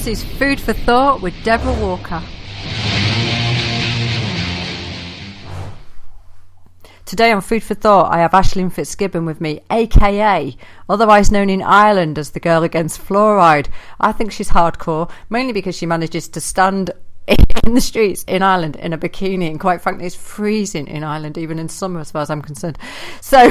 This is Food for Thought with Deborah Walker. Today on Food for Thought, I have Aisling Fitzgibbon with me, aka, otherwise known in Ireland as the Girl Against Fluoride. I think she's hardcore, mainly because she manages to stand in the streets in Ireland in a bikini, and quite frankly it's freezing in Ireland even in summer as far as I'm concerned. So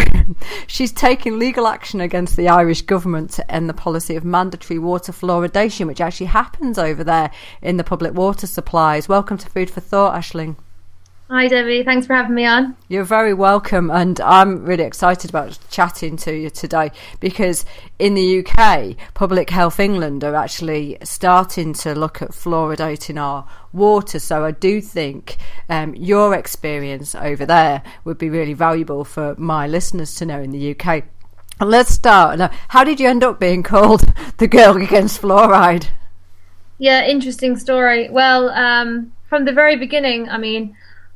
she's taking legal action against the Irish government to end the policy of mandatory water fluoridation, which actually happens over there in the public water supplies. Welcome to Food for Thought, Aisling. Hi Debbie, thanks for having me on. You're very welcome, and I'm really excited about chatting to you today because in the UK, Public Health England are actually starting to look at fluoridating our water, so I do think your experience over there would be really valuable for my listeners to know in the UK. And let's start. Now, how did you end up being called the Girl Against Fluoride? Yeah, interesting story. Well, from the very beginning, I mean,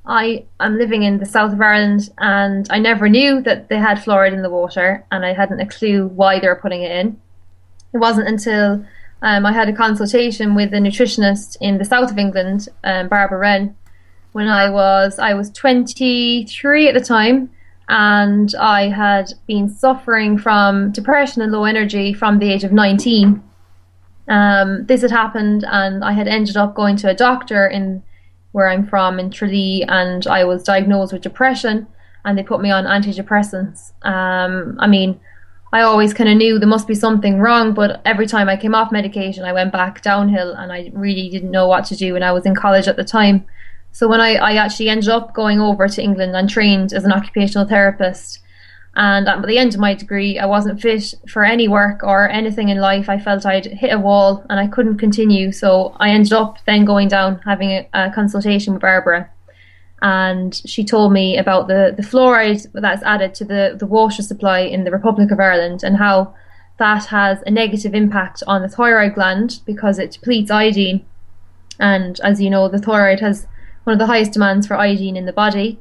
I'm living in the south of Ireland and I never knew that they had fluoride in the water, and I hadn't a clue why they were putting it in. It wasn't until I had a consultation with a nutritionist in the south of England, Deborah, Wren, when I was 23 at the time, and I had been suffering from depression and low energy from the age of 19. This had happened and I had ended up going to a doctor in where I'm from in Tralee, and I was diagnosed with depression and they put me on antidepressants. I mean, I always kind of knew there must be something wrong, but every time I came off medication I went back downhill and I really didn't know what to do, and I was in college at the time. So when I actually ended up going over to England and trained as an occupational therapist, and at the end of my degree I wasn't fit for any work or anything in life. I felt I'd hit a wall and I couldn't continue, so I ended up then going down, having a consultation with Deborah, and she told me about the fluoride that's added to the water supply in the Republic of Ireland, and how that has a negative impact on the thyroid gland because it depletes iodine, and as you know, the thyroid has one of the highest demands for iodine in the body.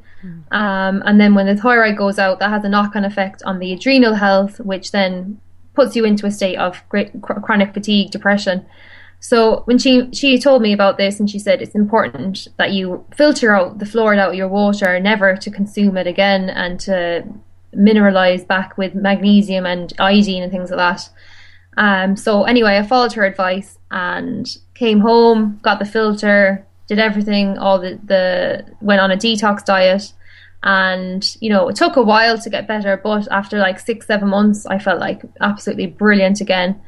And then when the thyroid goes out, that has a knock-on effect on the adrenal health, which then puts you into a state of great chronic fatigue, depression. So when she told me about this, and she said it's important that you filter out the fluoride out of your water, never to consume it again, and to mineralize back with magnesium and iodine and things like that. So anyway, I followed her advice and came home, got the filter, did everything, all the went on a detox diet, and you know, it took a while to get better, but after like 6-7 months I felt like absolutely brilliant again.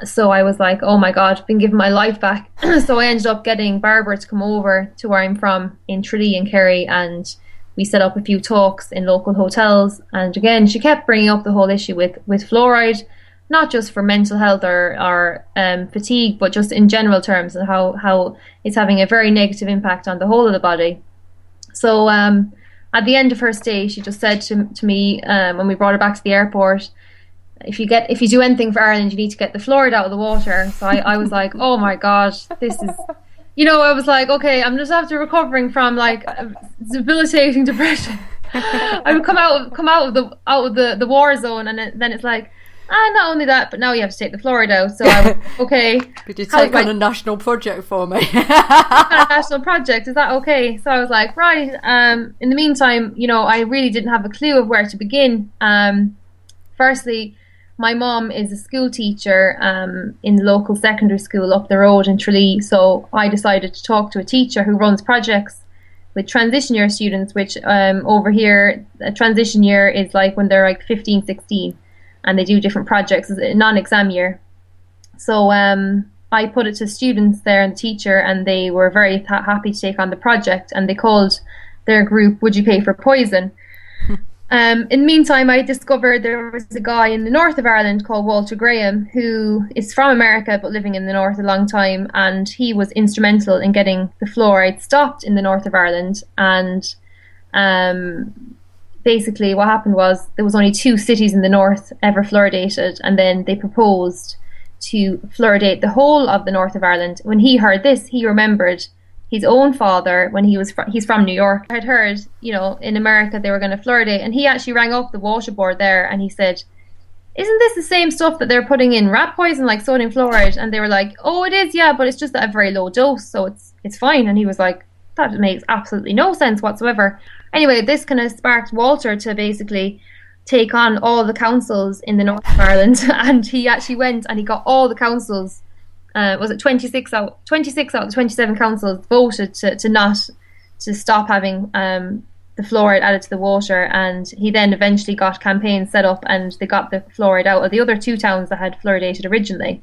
So I was like, oh my god, I've been given my life back. So I ended up getting Barbara to come over to where I'm from in Tralee and Kerry, and we set up a few talks in local hotels, and again she kept bringing up the whole issue with fluoride, not just for mental health or fatigue, but just in general terms, and how it's having a very negative impact on the whole of the body. So at the end of her stay, she just said to me, when we brought her back to the airport, if you do anything for Ireland, you need to get the fluoride out of the water. So I was like, oh my god, this is, you know, I was like, okay, I'm just after recovering from like debilitating depression. I would come out of the war zone, and then it's like, not only that, but now you have to take the fluoride out. So I was, okay. Could you take on a national project for me? A national project, is that okay? So I was like, right. In the meantime, you know, I really didn't have a clue of where to begin. Firstly, my mom is a school teacher in the local secondary school up the road in Tralee. So I decided to talk to a teacher who runs projects with transition year students, which over here, a transition year is like when they're like 15, 16. And they do different projects as a non-exam year. So I put it to students there and the teacher, and they were very happy to take on the project, and they called their group Would You Pay for Poison? In the meantime, I discovered there was a guy in the north of Ireland called Walter Graham, who is from America but living in the north a long time, and he was instrumental in getting the fluoride stopped in the north of Ireland. And basically what happened was there was only 2 cities in the north ever fluoridated, and then they proposed to fluoridate the whole of the north of Ireland. When he heard this, he remembered his own father, when he's from New York, had heard, you know, in America they were going to fluoridate, and he actually rang up the water board there and he said, isn't this the same stuff that they're putting in rat poison, like sodium fluoride? And they were like, oh, it is, yeah, but it's just at a very low dose, so it's fine. And he was like, that makes absolutely no sense whatsoever. Anyway, this kind of sparked Walter to basically take on all the councils in the north of Ireland, and he actually went and he got all the councils. Was it 26 out of the 27 councils voted to stop having the fluoride added to the water, and he then eventually got campaigns set up and they got the fluoride out of the other 2 towns that had fluoridated originally.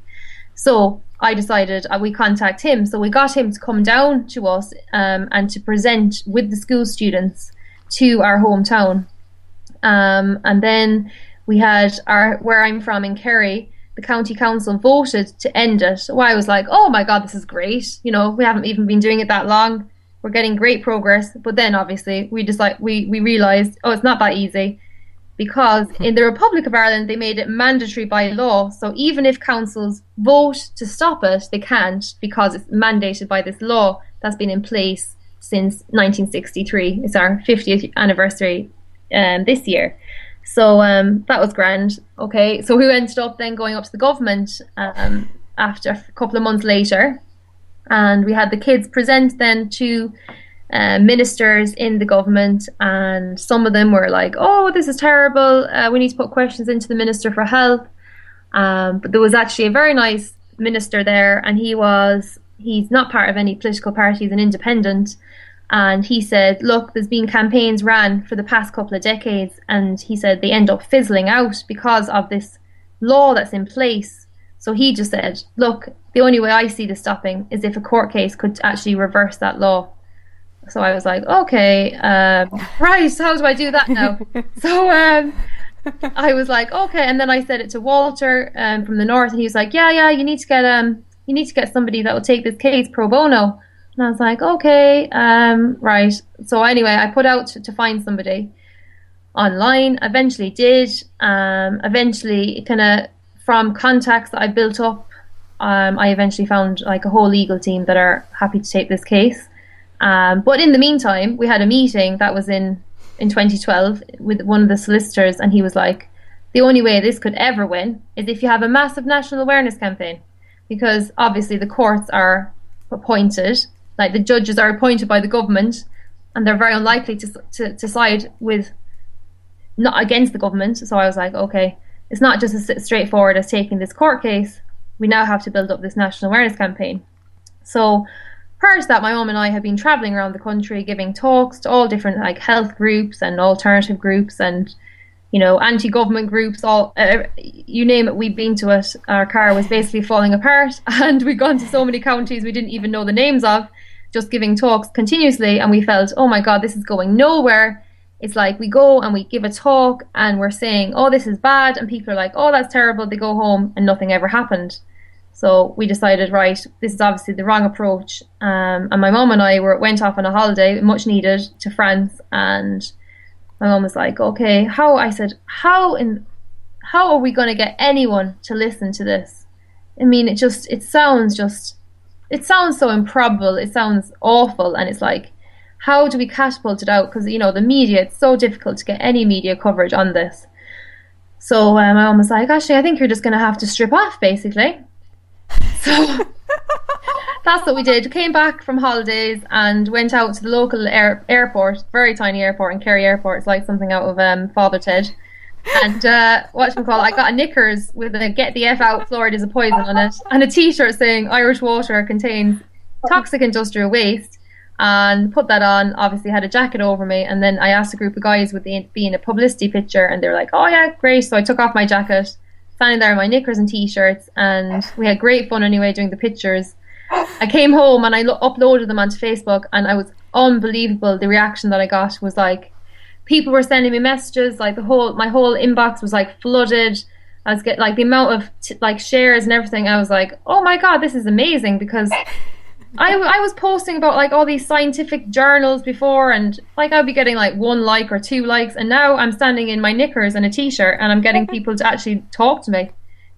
So I decided we contact him. So we got him to come down to us and to present with the school students to our hometown. And then we had where I'm from in Kerry, the county council voted to end it. So I was like, oh my God, this is great. You know, we haven't even been doing it that long. We're getting great progress. But then obviously we realized, oh, it's not that easy, because in the Republic of Ireland, they made it mandatory by law. So even if councils vote to stop it, they can't, because it's mandated by this law that's been in place since 1963. It's our 50th anniversary this year. So that was grand. Okay, so we ended up then going up to the government after a couple of months later, and we had the kids present then to ministers in the government, and some of them were like, oh, this is terrible, we need to put questions into the Minister for Health. But there was actually a very nice minister there, and he's not part of any political party, he's an independent. And he said, look, there's been campaigns ran for the past couple of decades, and he said they end up fizzling out because of this law that's in place. So he just said, look, the only way I see this stopping is if a court case could actually reverse that law. So I was like, okay, right, how do I do that now? So I was like, okay. And then I said it to Walter from the north, and he was like, yeah, you need to get somebody that will take this case pro bono. And I was like, okay, right. So anyway, I put out to find somebody online. Eventually did. Eventually, kind of from contacts that I built up, I eventually found like a whole legal team that are happy to take this case. But in the meantime, we had a meeting that was in 2012 with one of the solicitors, and he was like, the only way this could ever win is if you have a massive national awareness campaign, because obviously the courts are appointed. Like, the judges are appointed by the government, and they're very unlikely to side with, not against the government. So I was like, okay, it's not just as straightforward as taking this court case. We now have to build up this national awareness campaign. So prior to that, my mum and I have been traveling around the country giving talks to all different like health groups and alternative groups and, you know, anti-government groups, all you name it, we've been to it. Our car was basically falling apart, and we'd gone to so many counties we didn't even know the names of, just giving talks continuously, and we felt, oh my God, this is going nowhere. It's like we go and we give a talk and we're saying, oh, this is bad, and people are like, oh, that's terrible. They go home and nothing ever happened. So we decided, right, this is obviously the wrong approach. And my mum and I went off on a holiday, much needed, to France, and my mum was like, okay, how are we going to get anyone to listen to this? I mean, it sounds so improbable. It sounds awful. And it's like, how do we catapult it out? Because, you know, the media, it's so difficult to get any media coverage on this. So my mum was like, actually, I think you're just going to have to strip off, basically. So that's what we did. We came back from holidays and went out to the local airport, very tiny airport in Kerry Airport. It's like something out of Father Ted. And I got a knickers with a "Get the F Out, fluoride is a poison" on it, and a t-shirt saying Irish water contains toxic industrial waste, and put that on. Obviously had a jacket over me, and then I asked a group of guys would they be in a publicity picture, and they were like, oh yeah, great. So I took off my jacket, standing there in my knickers and t-shirts, and we had great fun anyway doing the pictures. I came home and I uploaded them onto Facebook, and I was unbelievable. The reaction that I got was like, people were sending me messages, like my whole inbox was like flooded. I was getting like the amount of shares and everything. I was like, oh my God, this is amazing, because I was posting about like all these scientific journals before, and like I'd be getting like 1 like or 2 likes, and now I'm standing in my knickers and a t-shirt and I'm getting people to actually talk to me.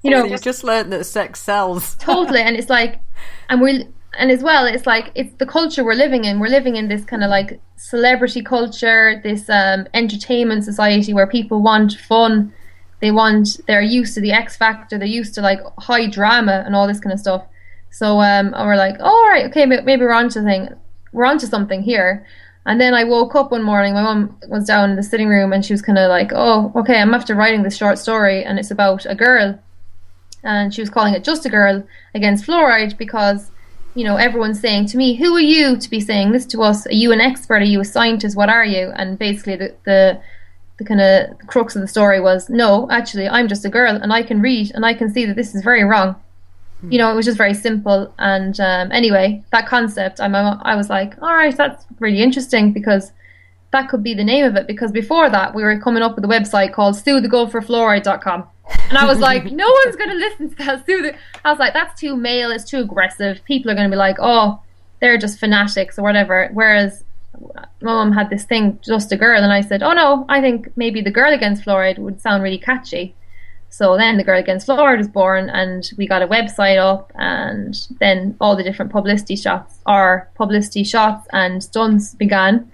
You know, so you've just learned that sex sells. Totally. And it's like, and as well, it's like, it's the culture we're living in. We're living in this kind of like celebrity culture, this entertainment society where people want fun, they're used to the X Factor, they're used to like high drama and all this kind of stuff. So we're like, oh, all right, okay, maybe we're onto something here. And then I woke up one morning, my mum was down in the sitting room and she was kind of like, oh, okay, I'm after writing this short story and it's about a girl. And she was calling it Just a Girl Against Fluoride because, you know, everyone's saying to me, who are you to be saying this to us? Are you an expert? Are you a scientist? What are you? And basically the kind of crux of the story was, no, actually, I'm just a girl and I can read and I can see that this is very wrong. You know, it was just very simple. And anyway, that concept, I was like, all right, that's really interesting because that could be the name of it. Because before that, we were coming up with a website called suethegirlforfluoride.com. And I was like, no one's going to listen to that. I was like, that's too male, it's too aggressive. People are going to be like, oh, they're just fanatics or whatever. Whereas my mum had this thing, Just a Girl. And I said, oh no, I think maybe the Girl Against Fluoride would sound really catchy. So then the Girl Against Fluoride was born and we got a website up and then all the different publicity shots and stunts began.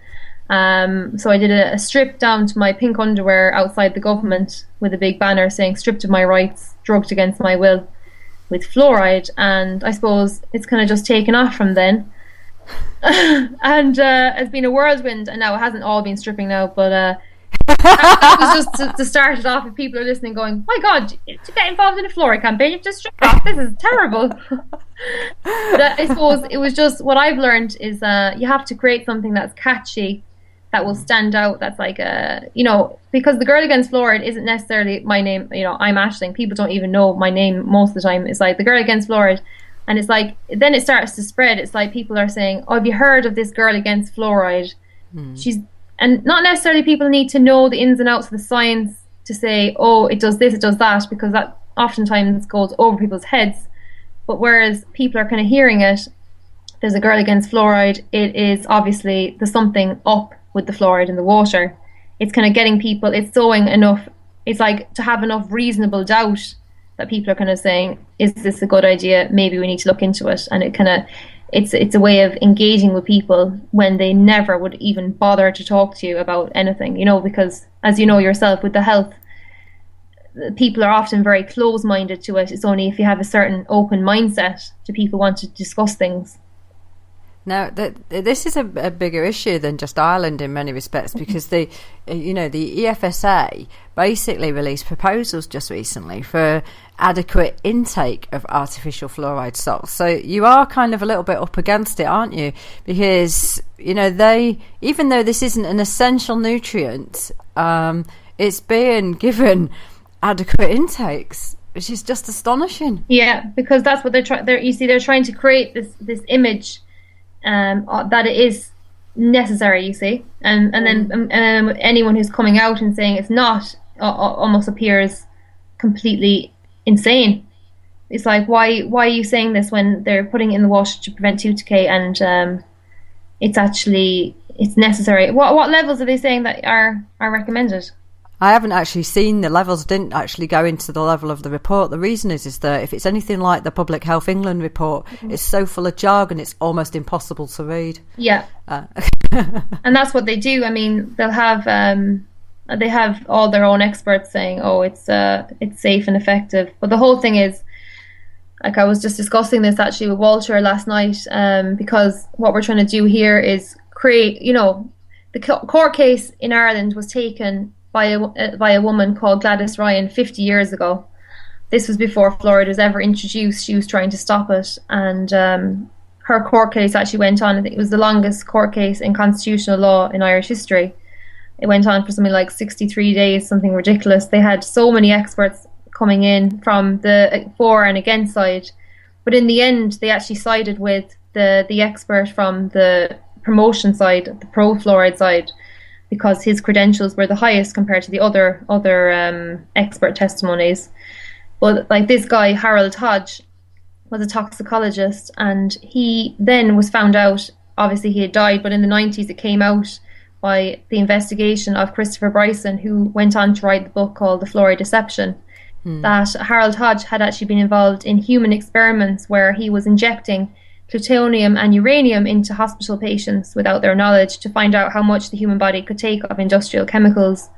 So I did a strip down to my pink underwear outside the government with a big banner saying stripped of my rights, drugged against my will with fluoride. And I suppose it's kind of just taken off from then. And it's been a whirlwind, and now it hasn't all been stripping now, but it was just to start it off if people are listening going, my God, to get involved in a fluoride campaign, you've just stripped off, this is terrible. But I suppose it was just, what I've learned is you have to create something that's catchy, that will stand out, that's like you know, because the Girl Against Fluoride isn't necessarily my name, you know, I'm Aisling, people don't even know my name most of the time. It's like the Girl Against Fluoride, and it's like, then it starts to spread. It's like people are saying, oh, have you heard of this Girl Against Fluoride? And not necessarily people need to know the ins and outs of the science to say, oh, it does this, it does that, because that oftentimes goes over people's heads. But whereas people are kind of hearing it, there's a Girl Against Fluoride, it is obviously, there's something up with the fluoride in the water. It's kind of getting people, it's sowing enough, it's like to have enough reasonable doubt that people are kind of saying, is this a good idea? Maybe we need to look into it. And it kind of, it's a way of engaging with people when they never would even bother to talk to you about anything, you know, because as you know yourself with the health, people are often very close-minded to it. It's only if you have a certain open mindset do people want to discuss things. Now, this is a bigger issue than just Ireland in many respects, because the EFSA basically released proposals just recently for adequate intake of artificial fluoride salts. So you are kind of a little bit up against it, aren't you? Because, you know, even though this isn't an essential nutrient, it's being given adequate intakes, which is just astonishing. Yeah, because that's what they're trying. They're trying to create this image that it is necessary, you see, and then anyone who's coming out and saying it's not almost appears completely insane. It's like, why are you saying this when they're putting it in the water to prevent tooth decay, and it's necessary? What levels are they saying that are recommended? I haven't actually seen the levels, didn't actually go into the level of the report. The reason is that if it's anything like the Public Health England report, it's so full of jargon, it's almost impossible to read. Yeah. And that's what they do. I mean, they have all their own experts saying, oh, it's safe and effective. But the whole thing is, like, I was just discussing this actually with Walter last night, because what we're trying to do here is create, you know, the court case in Ireland was taken by a woman called Gladys Ryan 50 years ago. This was before fluoride was ever introduced. She was trying to stop it, and her court case actually went on. I think it was the longest court case in constitutional law in Irish history. It went on for something like 63 days, something ridiculous. They had so many experts coming in from the for and against side, but in the end they actually sided with the expert from the promotion side, the pro-fluoride side, because his credentials were the highest compared to the other expert testimonies. But like this guy, Harold Hodge, was a toxicologist, and he then was found out, obviously he had died, but in the 90s it came out by the investigation of Christopher Bryson, who went on to write the book called The Fluoride Deception, that Harold Hodge had actually been involved in human experiments where he was injecting plutonium and uranium into hospital patients without their knowledge to find out how much the human body could take of industrial chemicals.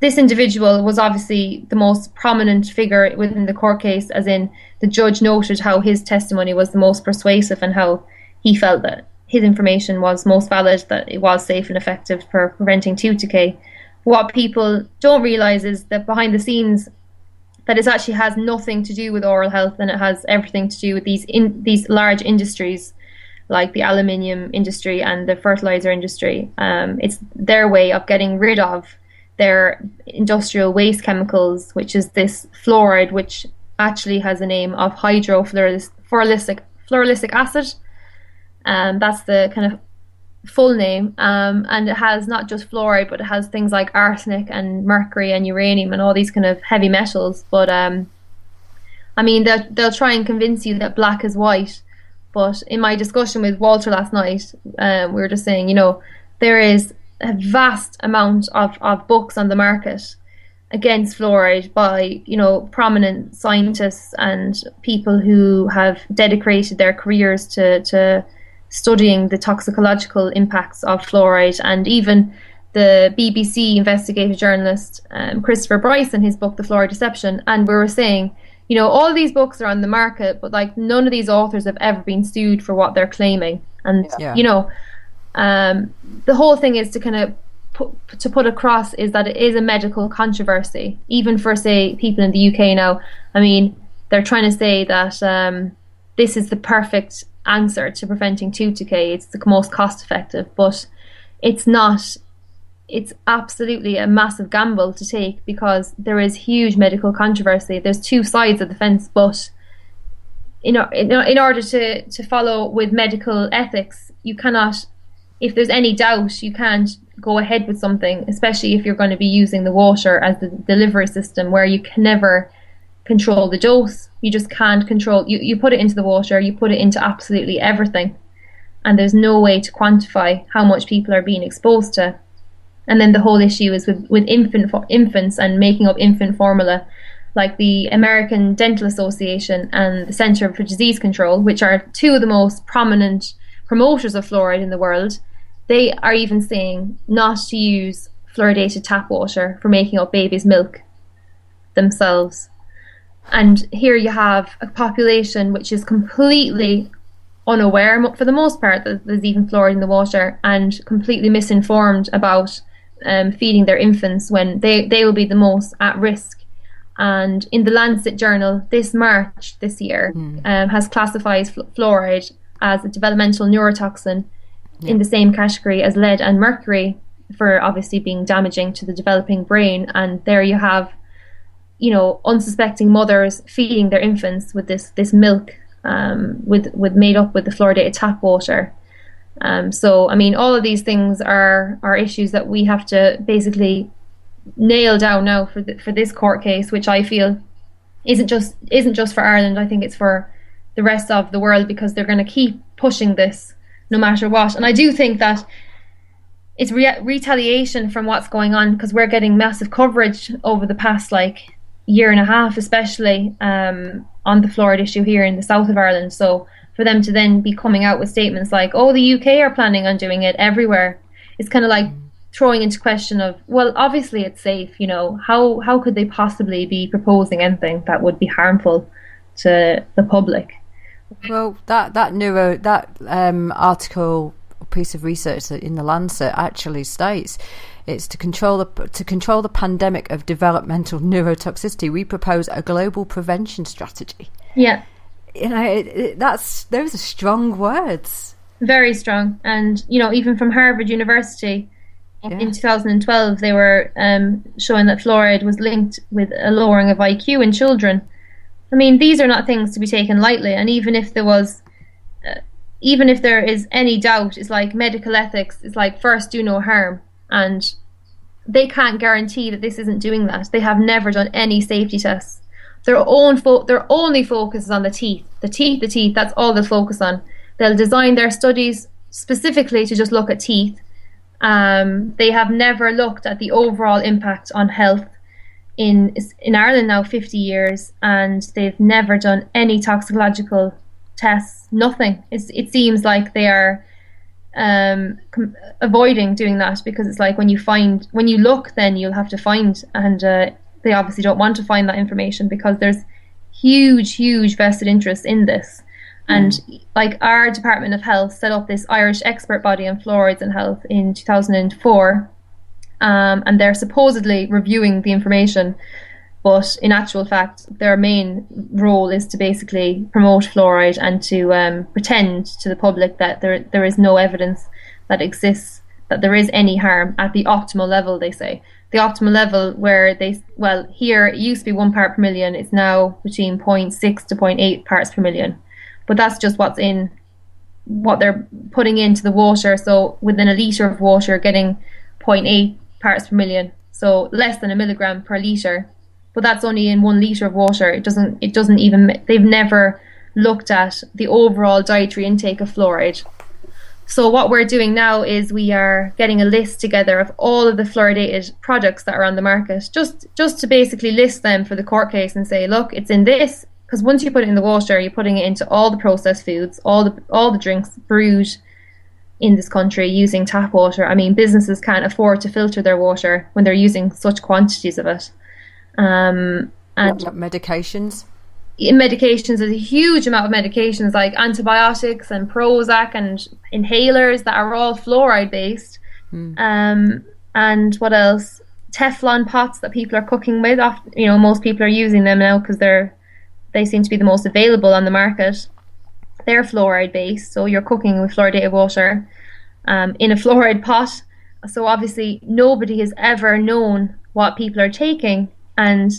this individual was obviously the most prominent figure within the court case, as in the judge noted how his testimony was the most persuasive and how he felt that his information was most valid, that it was safe and effective for preventing tooth decay. What people don't realise is that behind the scenes, that it actually has nothing to do with oral health, and it has everything to do with these large industries like the aluminium industry and the fertilizer industry. It's their way of getting rid of their industrial waste chemicals, which is this fluoride, which actually has a name of hydrofluorosilicic acid. That's the kind of full name. And it has not just fluoride, but it has things like arsenic and mercury and uranium and all these kind of heavy metals. But I mean, they'll try and convince you that black is white. But in my discussion with Walter last night, we were just saying, there is a vast amount of books on the market against fluoride by, prominent scientists and people who have dedicated their careers to studying the toxicological impacts of fluoride. And even the BBC investigative journalist Christopher Bryce in his book, The Fluoride Deception. And we were saying, all these books are on the market, but like none of these authors have ever been sued for what they're claiming. And, the whole thing is to kind of put across is that it is a medical controversy, even for, say, people in the UK now. I mean, they're trying to say that this is the perfect answer to preventing tooth decay. It's the most cost effective, but it's not. It's absolutely a massive gamble to take because there is huge medical controversy. There's two sides of the fence, but in order to follow with medical ethics, you cannot, if there's any doubt, you can't go ahead with something, especially if you're going to be using the water as the delivery system, where you can never control the dose. You just can't control. You put it into the water, you put it into absolutely everything, and there's no way to quantify how much people are being exposed to. And then the whole issue is with infants and making up infant formula, like the American Dental Association and the Centre for Disease Control, which are two of the most prominent promoters of fluoride in the world. They are even saying not to use fluoridated tap water for making up babies' milk themselves. And here you have a population which is completely unaware, for the most part, that there's even fluoride in the water, and completely misinformed about feeding their infants when they will be the most at risk. And in the Lancet journal this March this year has classified fluoride as a developmental neurotoxin in the same category as lead and mercury, for obviously being damaging to the developing brain. And there you have, unsuspecting mothers feeding their infants with this milk with made up with the fluoridated tap water. So I mean, all of these things are issues that we have to basically nail down now for this court case, which I feel isn't just for Ireland. I think it's for the rest of the world, because they're going to keep pushing this no matter what. And I do think that it's retaliation from what's going on, because we're getting massive coverage over the past year and a half, especially on the fluoride issue here in the south of Ireland. So for them to then be coming out with statements like, oh, the UK are planning on doing it everywhere, it's kind of like throwing into question of, well, obviously it's safe, how could they possibly be proposing anything that would be harmful to the public? Well, that article, piece of research in the Lancet actually states it's to control the pandemic of developmental neurotoxicity. We propose a global prevention strategy. Yeah, those are strong words. Very strong. And even from Harvard University in 2012, they were showing that fluoride was linked with a lowering of IQ in children. I mean, these are not things to be taken lightly. And even if there is any doubt, it's like medical ethics. It's like, first, do no harm. And they can't guarantee that this isn't doing that. They have never done any safety tests. Their only focus is on the teeth. The teeth, that's all they'll focus on. They'll design their studies specifically to just look at teeth. They have never looked at the overall impact on health in Ireland now 50 years, and they've never done any toxicological tests, nothing. It seems like they are avoiding doing that, because it's like when you look, then you'll have to find, and they obviously don't want to find that information because there's huge vested interest in this. And like our Department of Health set up this Irish expert body on fluorides and health in 2004, and they're supposedly reviewing the information, but in actual fact their main role is to basically promote fluoride and to pretend to the public that there is no evidence that exists that there is any harm at the optimal level. They say the optimal level where here it used to be 1 part per million, it's now between 0.6 to 0.8 parts per million. But that's just what they're putting into the water. So within a litre of water, you're getting 0.8 parts per million. So less than a milligram per litre. But that's only in 1 litre of water. It doesn't even, they've never looked at the overall dietary intake of fluoride. So what we're doing now is we are getting a list together of all of the fluoridated products that are on the market, just to basically list them for the court case and say, look, it's in this. Because once you put it in the water, you're putting it into all the processed foods, all the drinks brewed in this country using tap water. I mean, businesses can't afford to filter their water when they're using such quantities of it. And medications? Medications, there's a huge amount of medications like antibiotics and Prozac and inhalers that are all fluoride based. And what else? Teflon pots that people are cooking with. Most people are using them now because they seem to be the most available on the market. They're fluoride based, so you're cooking with fluoridated water in a fluoride pot. So obviously nobody has ever known what people are taking, and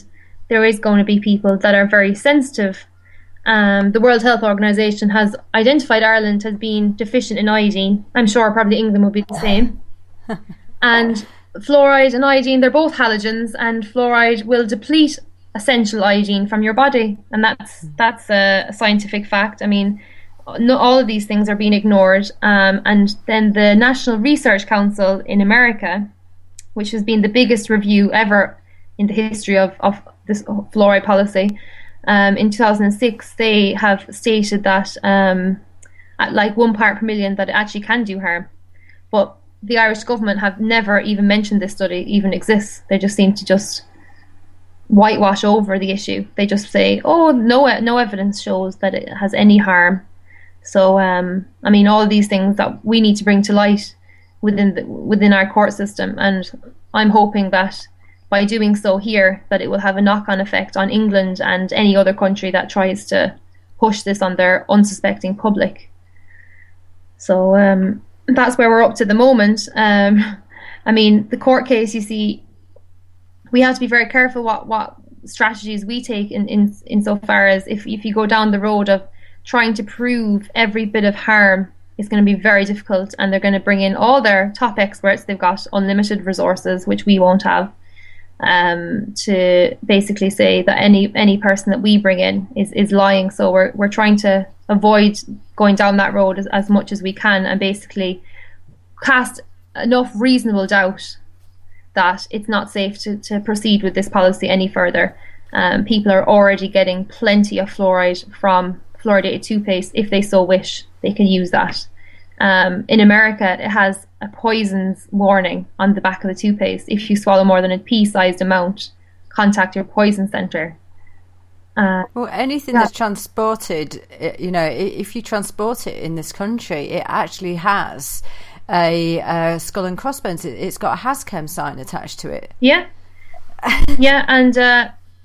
there is going to be people that are very sensitive. The World Health Organization has identified Ireland as being deficient in iodine. I'm sure probably England will be the same. And fluoride and iodine, they're both halogens, and fluoride will deplete essential iodine from your body, and that's a scientific fact. I mean, not all of these things are being ignored. And then the National Research Council in America, which has been the biggest review ever in the history of this fluoride policy, in 2006 they have stated that at like 1 part per million that it actually can do harm. But the Irish government have never even mentioned this study even exists. They just seem to just whitewash over the issue. They just say, oh, no evidence shows that it has any harm. So I mean, all of these things that we need to bring to light within our court system, and I'm hoping that by doing so here that it will have a knock-on effect on England and any other country that tries to push this on their unsuspecting public. So that's where we're up to the moment. I mean, the court case, you see, we have to be very careful what strategies we take in so far as if you go down the road of trying to prove every bit of harm, it's going to be very difficult, and they're going to bring in all their top experts. They've got unlimited resources, which we won't have, to basically say that any person that we bring in is lying. So we're trying to avoid going down that road as much as we can, and basically cast enough reasonable doubt that it's not safe to proceed with this policy any further. People are already getting plenty of fluoride from fluoridated toothpaste. If they so wish, they can use that. In America, it has a poisons warning on the back of the toothpaste. If you swallow more than a pea-sized amount, contact your poison center. Well, anything that's transported, if you transport it in this country, it actually has a skull and crossbones. It's got a HAZChem sign attached to it. Yeah, yeah, and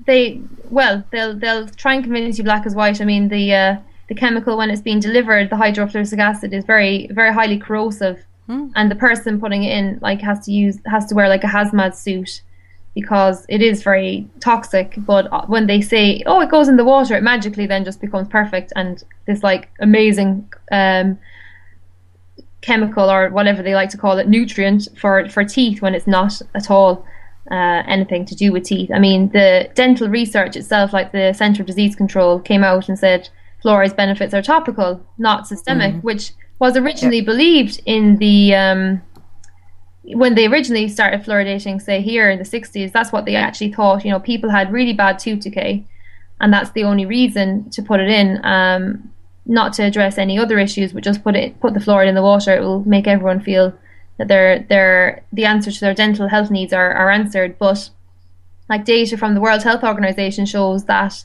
they'll try and convince you black as white. I mean, the chemical, when it's being delivered, the hydrofluoric acid, is very, very highly corrosive, and the person putting it in has to wear like a hazmat suit because it is very toxic. But when they say, oh, it goes in the water, it magically then just becomes perfect, and this like amazing chemical, or whatever they like to call it, nutrient for teeth, when it's not at all anything to do with teeth. I mean, the dental research itself, like the Centre for Disease Control, came out and said fluoride's benefits are topical, not systemic, which was originally believed in the when they originally started fluoridating, say here in the 60s. That's what they actually thought. People had really bad tooth decay, and that's the only reason to put it in. not to address any other issues, but just put the fluoride in the water. It will make everyone feel that the answer to their dental health needs are answered. But like data from the World Health Organization shows that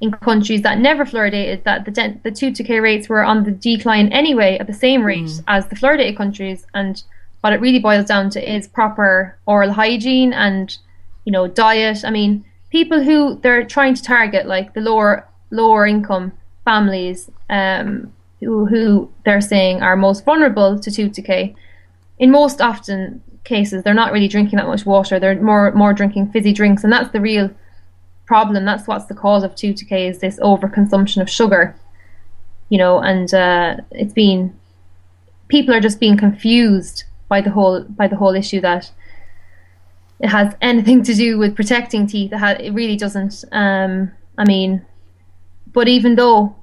in countries that never fluoridated, that the tooth decay rates were on the decline anyway at the same rate as the fluoridated countries. And what it really boils down to is proper oral hygiene and, you know, diet. I mean, people who they're trying to target, like the lower income families, who they're saying are most vulnerable to tooth decay. In most often cases, they're not really drinking that much water. They're more drinking fizzy drinks, and that's the real problem. That's what's the cause of tooth decay, is this overconsumption of sugar. You know, and people are just being confused by the whole issue that it has anything to do with protecting teeth. It really doesn't. I mean, but even though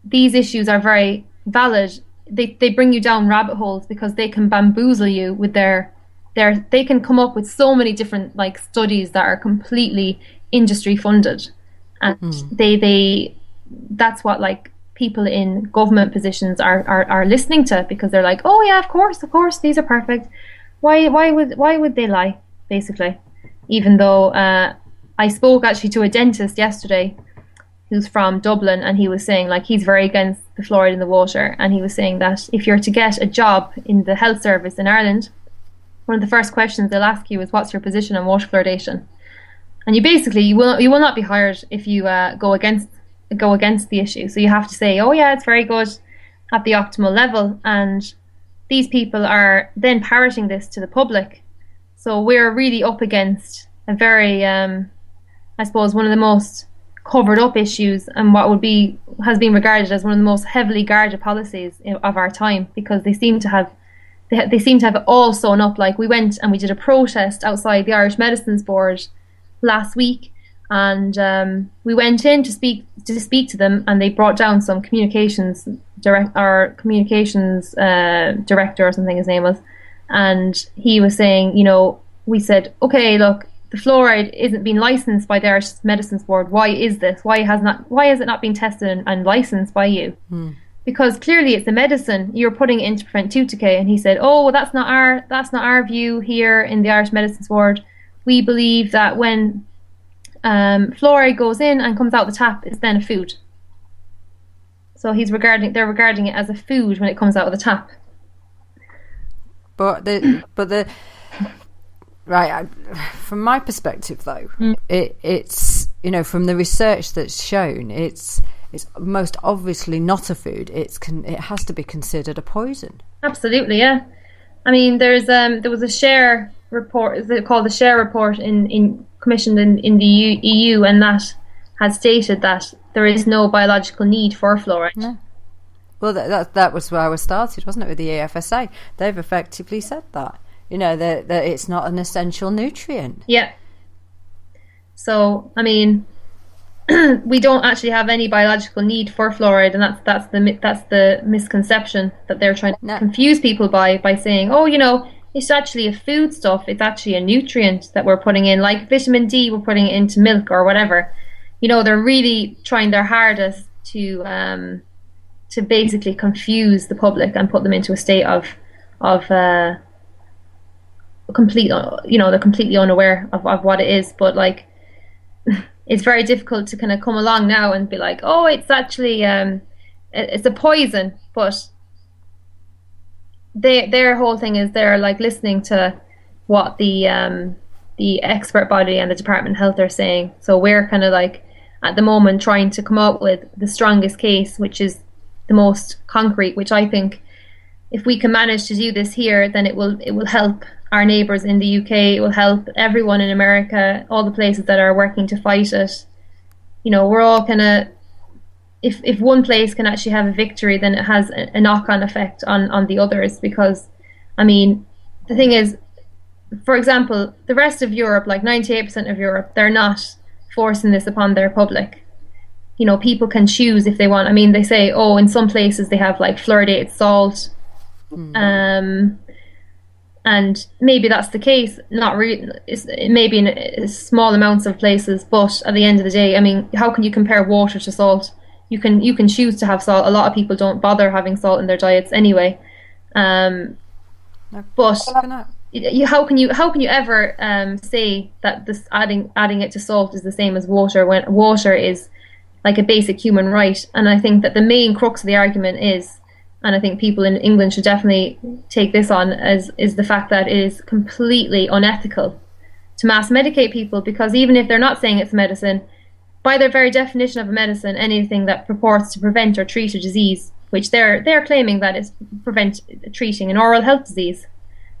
these issues are very valid, they bring you down rabbit holes because they can bamboozle you with they can come up with so many different like studies that are completely industry funded, and that's what like people in government positions are listening to, because they're like, oh yeah, of course these are perfect. Why would they lie, basically? Even though I spoke actually to a dentist yesterday who's from Dublin, and he was saying like he's very against the fluoride in the water, and he was saying that if you're to get a job in the health service in Ireland, one of the first questions they'll ask you is, what's your position on water fluoridation? And you will not be hired if you go against the issue. So you have to say, oh yeah, it's very good at the optimal level, and these people are then parroting this to the public. So we're really up against a very I suppose one of the most covered up issues, and what has been regarded as one of the most heavily guarded policies of our time, because they seem to have it all sewn up. Like, we went and we did a protest outside the Irish Medicines Board last week, and we went in to speak to them, and they brought down some communications director or something his name was, and he was saying, you know, we said, okay, look, the fluoride isn't being licensed by the Irish Medicines Board. Why is this? Why has it not been tested and licensed by you? Because clearly it's a medicine. You're putting it in to prevent tooth decay. And he said, oh, well, that's not our view here in the Irish Medicines Board. We believe that when fluoride goes in and comes out the tap, it's then a food. So they're regarding it as a food when it comes out of the tap. Right, from my perspective, though, it's, you know, from the research that's shown, it's most obviously not a food. It has to be considered a poison. Absolutely, yeah. I mean, there was a SHARE report, is it called the SHARE report, commissioned in the EU, and that has stated that there is no biological need for fluoride. No. Well, that was where I was started, wasn't it, with the EFSA? They've effectively said that. You know, that it's not an essential nutrient. Yeah. So, I mean, we don't actually have any biological need for fluoride, and that's the misconception that they're trying to confuse people by saying, oh, you know, it's actually a food stuff. It's actually a nutrient that we're putting in, like vitamin D. We're putting it into milk or whatever. You know, they're really trying their hardest to basically confuse the public and put them into a state of complete, you know, they're completely unaware of what it is. But like, it's very difficult to kind of come along now and be like, oh, it's actually it's a poison. But their whole thing is they're like listening to what the expert body and the Department of Health are saying. So we're kind of like at the moment trying to come up with the strongest case, which is the most concrete, which I think if we can manage to do this here, then it will help our neighbours in the UK, it will help everyone in America, all the places that are working to fight it. You know, we're all kind of, if one place can actually have a victory, then it has a knock-on effect on the others. Because, I mean, the thing is, for example, the rest of Europe, like 98% of Europe, they're not forcing this upon their public. You know, people can choose if they want. I mean, they say, oh, in some places they have like fluoridated salt. And maybe that's the case, not really, maybe in small amounts of places, but at the end of the day, I mean, how can you compare water to salt? you can choose to have salt. A lot of people don't bother having salt in their diets anyway. But how can you ever say that this adding it to salt is the same as water, when water is like a basic human right? And I think that the main crux of the argument is, and I think people in England should definitely take this on, is the fact that it is completely unethical to mass medicate people, because even if they're not saying it's medicine, by their very definition of a medicine, anything that purports to prevent or treat a disease, which they're claiming that is treating an oral health disease,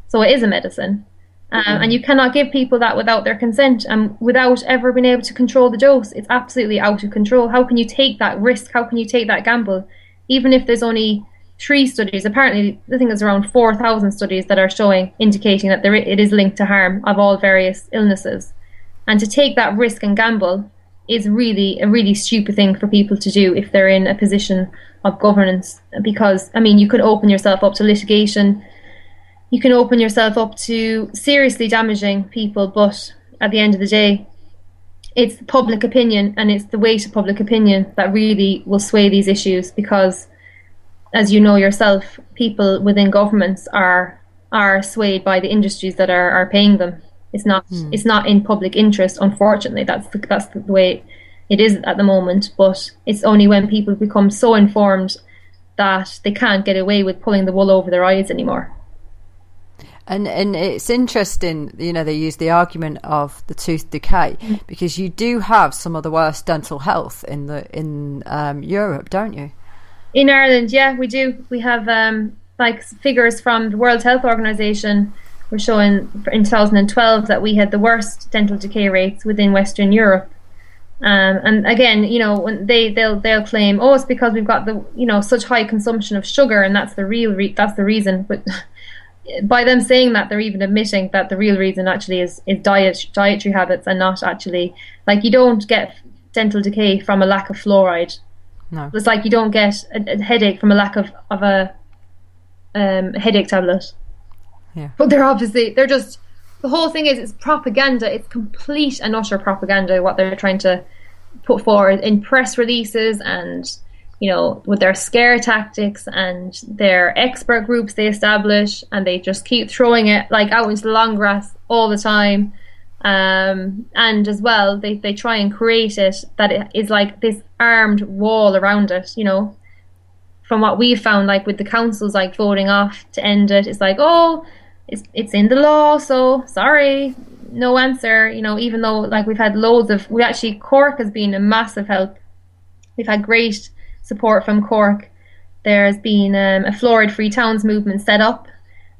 so it is a medicine. And you cannot give people that without their consent and without ever being able to control the dose. It's absolutely out of control. How can you take that risk? How can you take that gamble? Even if there's only 3 studies, apparently I think there's around 4,000 studies that are indicating that it is linked to harm of all various illnesses. And to take that risk and gamble is really a really stupid thing for people to do if they're in a position of governance. Because, I mean, you could open yourself up to litigation, you can open yourself up to seriously damaging people, but at the end of the day, it's public opinion, and it's the weight of public opinion that really will sway these issues, because as you know yourself, people within governments are swayed by the industries that are paying them. It's not in public interest, unfortunately. That's the way it is at the moment. But it's only when people become so informed that they can't get away with pulling the wool over their eyes anymore. And it's interesting, they use the argument of the tooth decay, because you do have some of the worst dental health in Europe, don't you? In Ireland, yeah, we do. We have figures from the World Health Organization were showing in 2012 that we had the worst dental decay rates within Western Europe. And again, when they'll claim, it's because we've got the such high consumption of sugar, and that's the reason. But by them saying that, they're even admitting that the real reason actually is dietary habits, and not actually, like, you don't get dental decay from a lack of fluoride. No. It's like you don't get a headache from a lack of a headache tablet. Yeah. But they're just, the whole thing is, it's propaganda. It's complete and utter propaganda, what they're trying to put forward in press releases, and with their scare tactics and their expert groups they establish, and they just keep throwing it like out into the long grass all the time. And as well, they try and create it that it is like this armed wall around it. From what we've found, like with the councils like voting off to end it, it's like, it's in the law, so sorry, no answer. Even though like we've had Cork has been a massive help. We've had great support from Cork. There's been a fluoride-free towns movement set up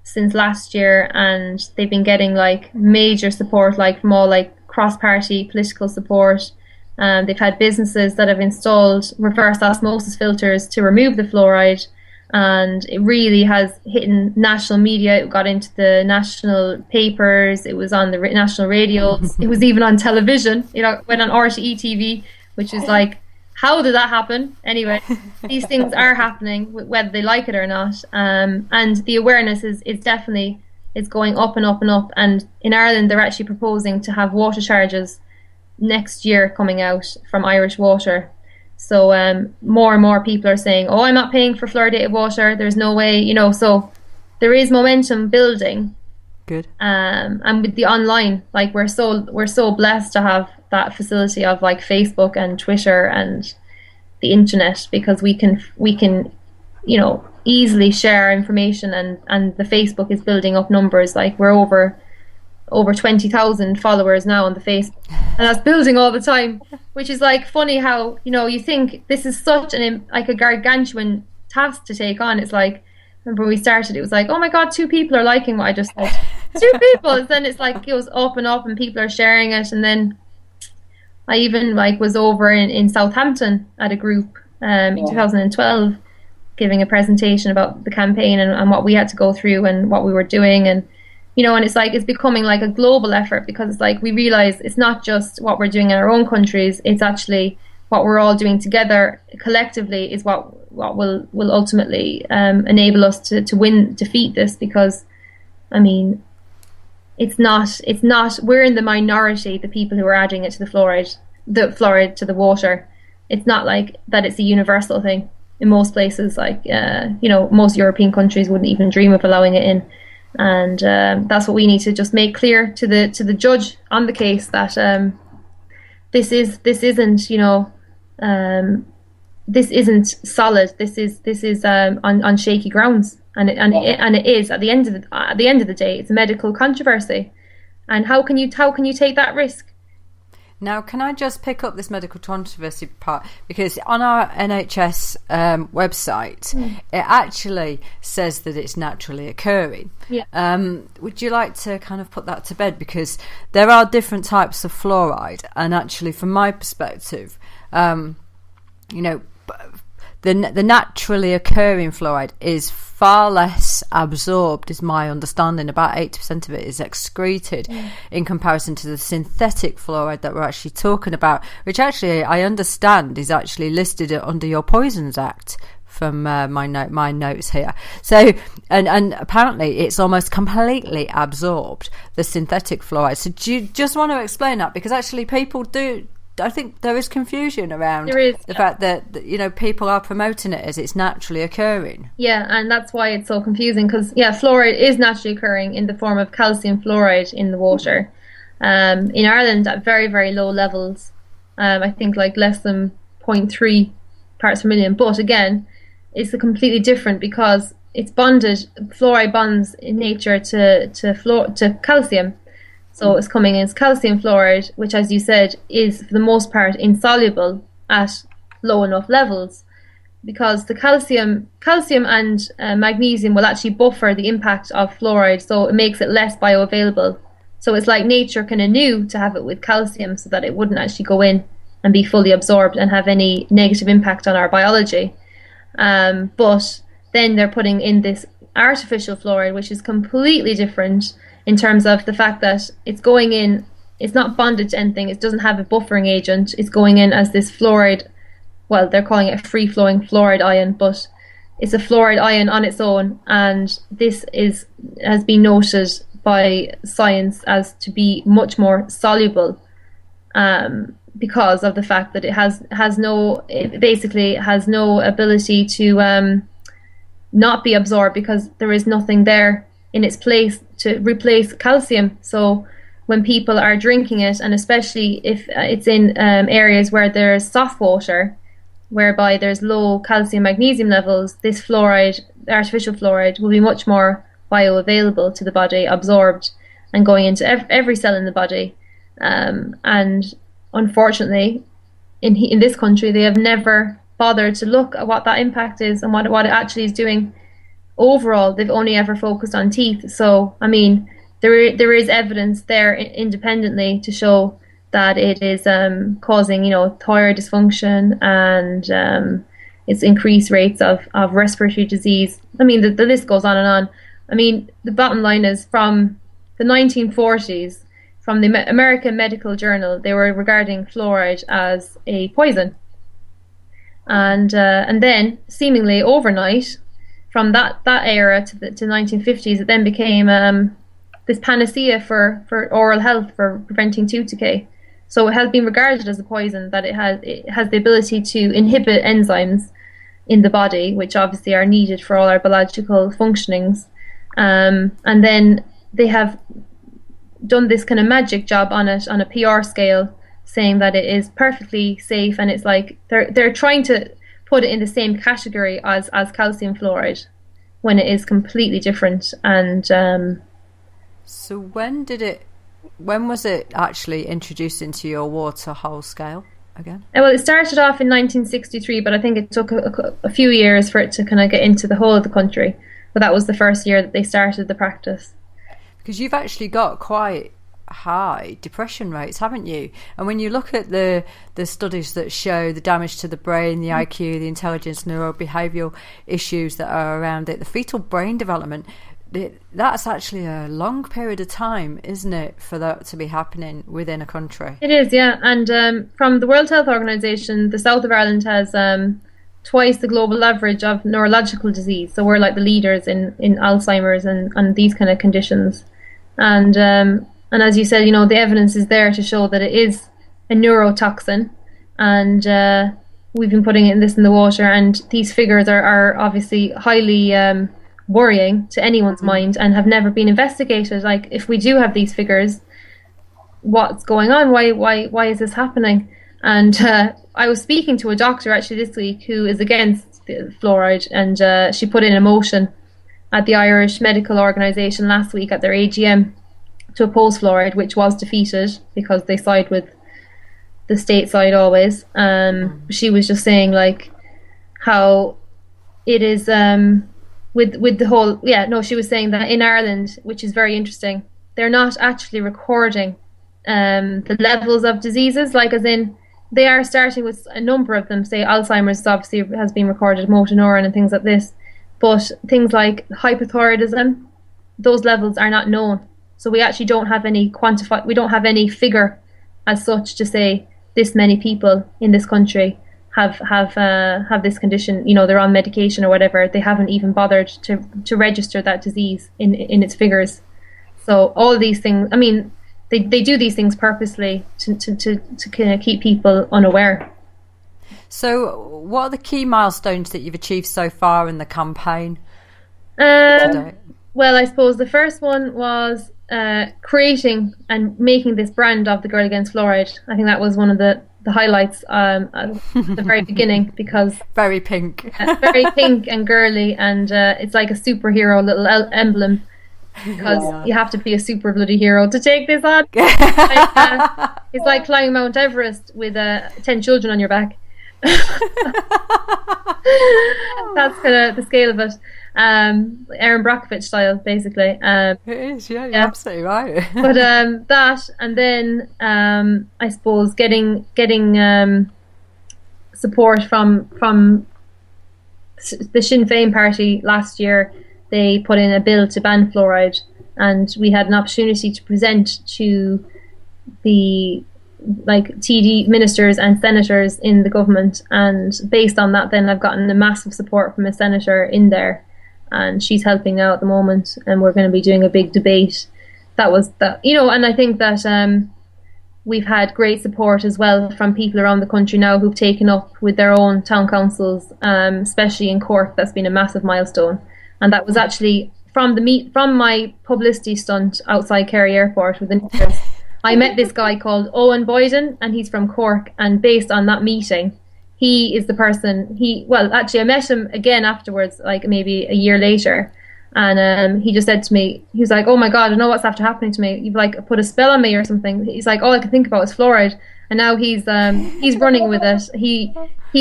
since last year, and they've been getting like major support, like from all like cross-party political support. They've had businesses that have installed reverse osmosis filters to remove the fluoride, and it really has hit national media. It got into the national papers, it was on the national radios, it was even on television. It went on RTE TV, which is like, how did that happen? Anyway, these things are happening, whether they like it or not. And the awareness is definitely going up and up and up. And in Ireland, they're actually proposing to have water charges next year coming out from Irish Water. So more and more people are saying, I'm not paying for fluoridated water. There's no way, so there is momentum building. Good. And with the online, like we're so blessed to have that facility of like Facebook and Twitter and the internet, because we can easily share information, and the Facebook is building up numbers. Like we're over 20,000 followers now on the Facebook, and that's building all the time, which is like funny how you think this is such a gargantuan task to take on. It's like, remember when we started, it was like, oh my god, 2 people are liking what I just said. 2 people. And then it's like it goes up and up, and people are sharing it. And then I even was over in Southampton at a group in 2012, giving a presentation about the campaign and what we had to go through and what we were doing. And and it's like, it's becoming like a global effort, because it's like we realize it's not just what we're doing in our own countries, it's actually what we're all doing together collectively is what will ultimately enable us to defeat this. Because I mean, it's not we're in the minority, the people who are adding it to the fluoride to the water. it's not like that it's a universal thing. In most places, like most European countries wouldn't even dream of allowing it in, and that's what we need to just make clear to the judge on the case, that this isn't this isn't solid. This is on shaky grounds, and it is at the end of the day, it's a medical controversy, and how can you take that risk? Now, can I just pick up this medical controversy part? Because on our NHS website, it actually says that it's naturally occurring. Yeah. Would you like to kind of put that to bed? Because there are different types of fluoride. And actually, from my perspective, the naturally occurring fluoride is far less absorbed, is my understanding. About 80% of it is excreted in comparison to the synthetic fluoride that we're actually talking about, which actually I understand is actually listed under your Poisons Act from my notes here. So, and apparently it's almost completely absorbed, the synthetic fluoride. So do you just want to explain that? Because actually people do, I think there is confusion around the fact that people are promoting it as it's naturally occurring. Yeah, and that's why it's so confusing, because fluoride is naturally occurring in the form of calcium fluoride in the water. In Ireland, at very, very low levels, I think like less than 0.3 parts per million. But again, it's completely different because it's bonded. Fluoride bonds in nature to calcium. So it's coming in as calcium fluoride, which, as you said, is for the most part insoluble at low enough levels, because the calcium and magnesium will actually buffer the impact of fluoride, so it makes it less bioavailable. So it's like nature kind of knew to have it with calcium so that it wouldn't actually go in and be fully absorbed and have any negative impact on our biology. But then they're putting in this artificial fluoride, which is completely different in terms of the fact that it's going in, it's not bonded to anything, it doesn't have a buffering agent, it's going in as this fluoride, well, they're calling it a free-flowing fluoride ion, but it's a fluoride ion on its own, and this has been noted by science as to be much more soluble, because of the fact that it basically has no ability to not be absorbed, because there is nothing there in its place to replace calcium. So when people are drinking it, and especially if it's in areas where there's soft water, whereby there's low calcium magnesium levels, this fluoride, artificial fluoride, will be much more bioavailable to the body, absorbed and going into every cell in the body. And unfortunately, in this country, they have never bothered to look at what that impact is and what it actually is doing. Overall, they've only ever focused on teeth. So, I mean, there is evidence there independently to show that it is causing, thyroid dysfunction and it's increased rates of respiratory disease. I mean, the list goes on and on. I mean, the bottom line is, from the 1940s, from the American Medical Journal, they were regarding fluoride as a poison. And then, seemingly overnight, from that era to 1950s, it then became this panacea for oral health, for preventing tooth decay. So it has been regarded as a poison, that it has the ability to inhibit enzymes in the body, which obviously are needed for all our biological functionings. And then they have done this kind of magic job on it on a PR scale, saying that it is perfectly safe, and it's like they're trying to put it in the same category as calcium fluoride, when it is completely different. And so when was it actually introduced into your water whole scale again? Well, it started off in 1963, but I think it took a few years for it to kind of get into the whole of the country. But that was the first year that they started the practice. Because you've actually got quite high depression rates, haven't you? And when you look at the studies that show the damage to the brain, the IQ, the intelligence, neurobehavioural issues that are around it, the fetal brain development, that's actually a long period of time, isn't it, for that to be happening within a country? It is, yeah. And from the World Health Organization, the South of Ireland has twice the global average of neurological disease. So we're like the leaders in Alzheimer's and these kind of conditions. And as you said, the evidence is there to show that it is a neurotoxin, and we've been putting this in the water, and these figures are obviously highly worrying to anyone's mind and have never been investigated. Like, if we do have these figures, what's going on? Why is this happening? And I was speaking to a doctor actually this week who is against the fluoride, and she put in a motion at the Irish Medical Organisation last week at their AGM to oppose fluoride, which was defeated because they side with the state side always. She was just saying like how it is with the whole she was saying that in Ireland, which is very interesting, they're not actually recording the levels of diseases, like as in they are starting with a number of them. Say Alzheimer's obviously has been recorded, motor neuron and things like this, but things like hypothyroidism, those levels are not known. So we actually don't have any we don't have any figure as such to say this many people in this country have this condition. You know, they're on medication or whatever. They haven't even bothered to register that disease in its figures. So all these things, I mean, they do these things purposely to kind of keep people unaware. So what are the key milestones that you've achieved so far in the campaign? Well, I suppose the first one was creating and making this brand of the Girl Against Fluoride. I think that was one of the highlights at the very beginning, because very pink very pink and girly, and it's like a superhero little emblem, because you have to be a super bloody hero to take this on. It's like climbing Mount Everest with 10 children on your back. That's kind of the scale of it. Aaron Brockovich style, basically. It is, you're absolutely right. But that, and then I suppose getting support from the Sinn Féin party last year. They put in a bill to ban fluoride, and we had an opportunity to present to the TD ministers and senators in the government, and based on that then I've gotten a massive support from a senator in there, and she's helping now at the moment, and we're going to be doing a big debate. That was that, you know, and I think that we've had great support as well from people around the country now who've taken up with their own town councils, especially in Cork. That's been a massive milestone, and that was actually from my publicity stunt outside Kerry Airport with the neighbours. I met this guy called Owen Boyden, and he's from Cork, and based on that meeting, he is the person, I met him again afterwards, like maybe a year later, and he just said to me, he was like, oh my God, I know what's after happening to me, you've like put a spell on me or something. He's like, all I can think about is fluoride, and now he's running with it. He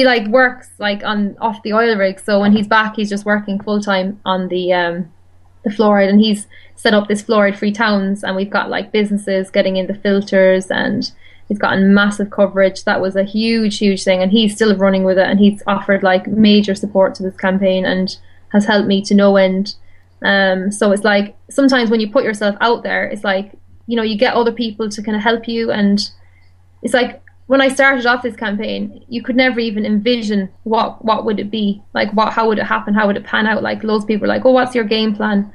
like works like off the oil rig, so when he's back, he's just working full time on the fluoride, and he's set up this fluoride free towns, and we've got like businesses getting in the filters, and he's gotten massive coverage. That was a huge thing, and he's still running with it, and he's offered like major support to this campaign and has helped me to no end. So it's like sometimes when you put yourself out there, it's like, you know, you get other people to kind of help you, and it's like when I started off this campaign, you could never even envision what would it be like, how would it happen, how would it pan out. Like loads of people are like, oh, what's your game plan?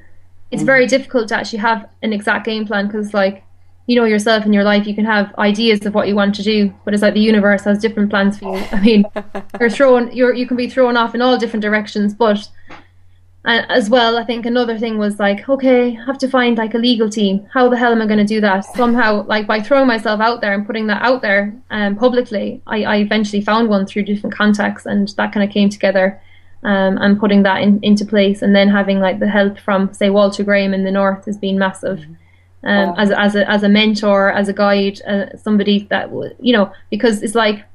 It's very difficult to actually have an exact game plan, because like, you know, yourself in your life, you can have ideas of what you want to do, but it's like the universe has different plans for you. I mean, you can be thrown off in all different directions. But as well, I think another thing was like, okay, I have to find like a legal team. How the hell am I going to do that? Somehow, like by throwing myself out there and putting that out there publicly, I eventually found one through different contacts, and that kind of came together. And putting that into place, and then having like the help from, say, Walter Graham in the north has been massive. As a mentor, as a guide, somebody that would, you know, because it's like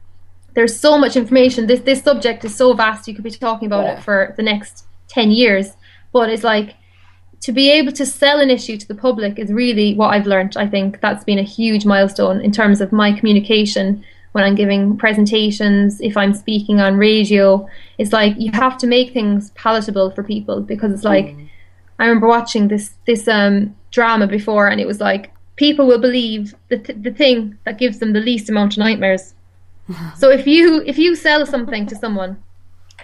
there's so much information. This subject is so vast. You could be talking about it for the next 10 years, but it's like to be able to sell an issue to the public is really what I've learned. I think that's been a huge milestone in terms of my communication. When I'm giving presentations, if I'm speaking on radio, it's like you have to make things palatable for people, because it's like I remember watching this drama before, and it was like people will believe the thing that gives them the least amount of nightmares. So if you sell something to someone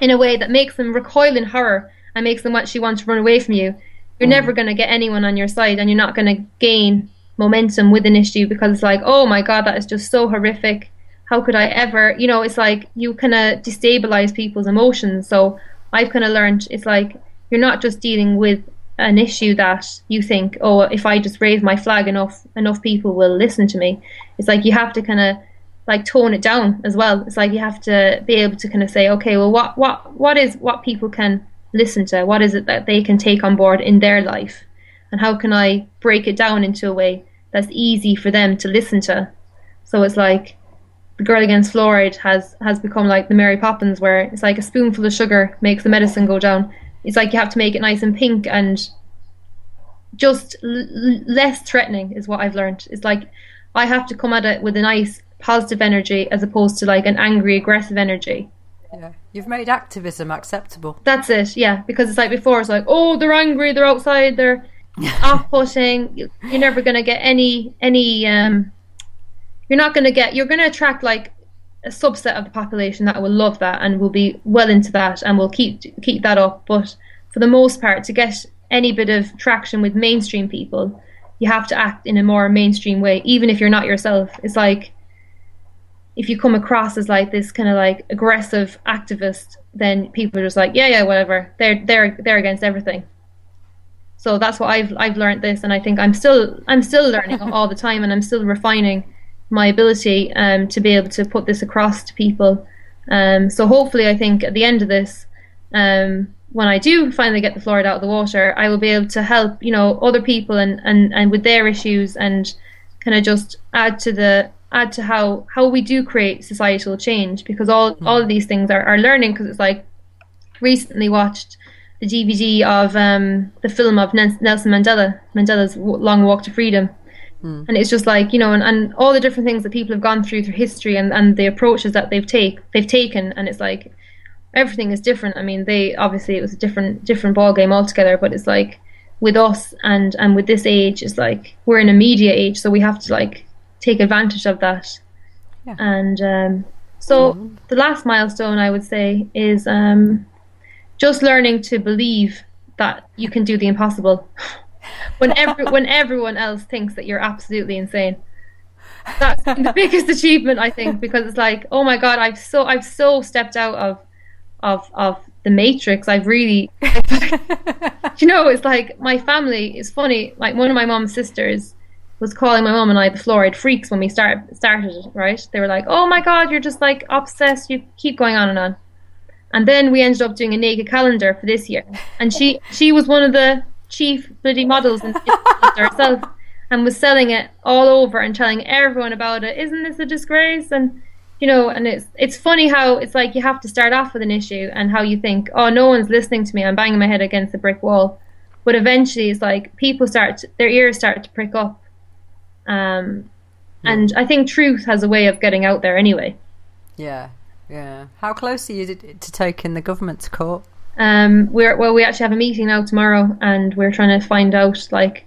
in a way that makes them recoil in horror and makes them actually want to run away from you, you're never going to get anyone on your side, and you're not going to gain momentum with an issue, because it's like, oh my God, that is just so horrific. how could I ever, it's like you kind of destabilize people's emotions. So I've kind of learned it's like you're not just dealing with an issue that you think, oh, if I just raise my flag enough people will listen to me. It's like you have to kind of like tone it down as well. It's like you have to be able to kind of say, okay, well, what people can listen to? What is it that they can take on board in their life? And how can I break it down into a way that's easy for them to listen to? So it's like the Girl Against Fluoride has become like the Mary Poppins, where it's like a spoonful of sugar makes the medicine go down. It's like you have to make it nice and pink and just less threatening is what I've learned. It's like I have to come at it with a nice positive energy as opposed to like an angry, aggressive energy. Yeah, you've made activism acceptable. That's it, yeah. Because it's like before, it's like, oh, they're angry, they're outside, they're off-putting. You're never going to get any. You're going to attract like a subset of the population that will love that and will be well into that and will keep that up. But for the most part, to get any bit of traction with mainstream people, you have to act in a more mainstream way, even if you're not yourself. It's like if you come across as like this kind of like aggressive activist, then people are just like, yeah, whatever. They're against everything. So that's what I've learned this, and I think I'm still learning all the time, and I'm still refining my ability to be able to put this across to people. So hopefully, I think at the end of this, when I do finally get the fluoride out of the water, I will be able to help other people and with their issues, and kind of just add to how we do create societal change, because all of these things are learning. Because it's like recently watched the DVD of the film of Nelson Mandela's Long Walk to Freedom. And it's just like, and all the different things that people have gone through history and the approaches that they've taken, and it's like everything is different. I mean, it was a different ball game altogether, but it's like with us and with this age, it's like we're in a media age, so we have to like take advantage of that. Yeah. And so the last milestone I would say is just learning to believe that you can do the impossible. when everyone else thinks that you're absolutely insane. That's the biggest achievement, I think, because it's like, oh my God, I've so stepped out of the matrix. I've really it's like my family is funny. Like one of my mom's sisters was calling my mom and I the fluoride freaks when we started it, right? They were like, oh my God, you're just like obsessed, you keep going on and on. And then we ended up doing a naked calendar for this year, and she was one of the chief bloody models in herself, and was selling it all over and telling everyone about it. Isn't this a disgrace? And and it's funny how it's like you have to start off with an issue and how you think, oh, no one's listening to me, I'm banging my head against the brick wall. But eventually it's like people their ears start to prick up. And I think truth has a way of getting out there anyway. Yeah. How close are you to taking the government to court? We actually have a meeting now tomorrow, and we're trying to find out like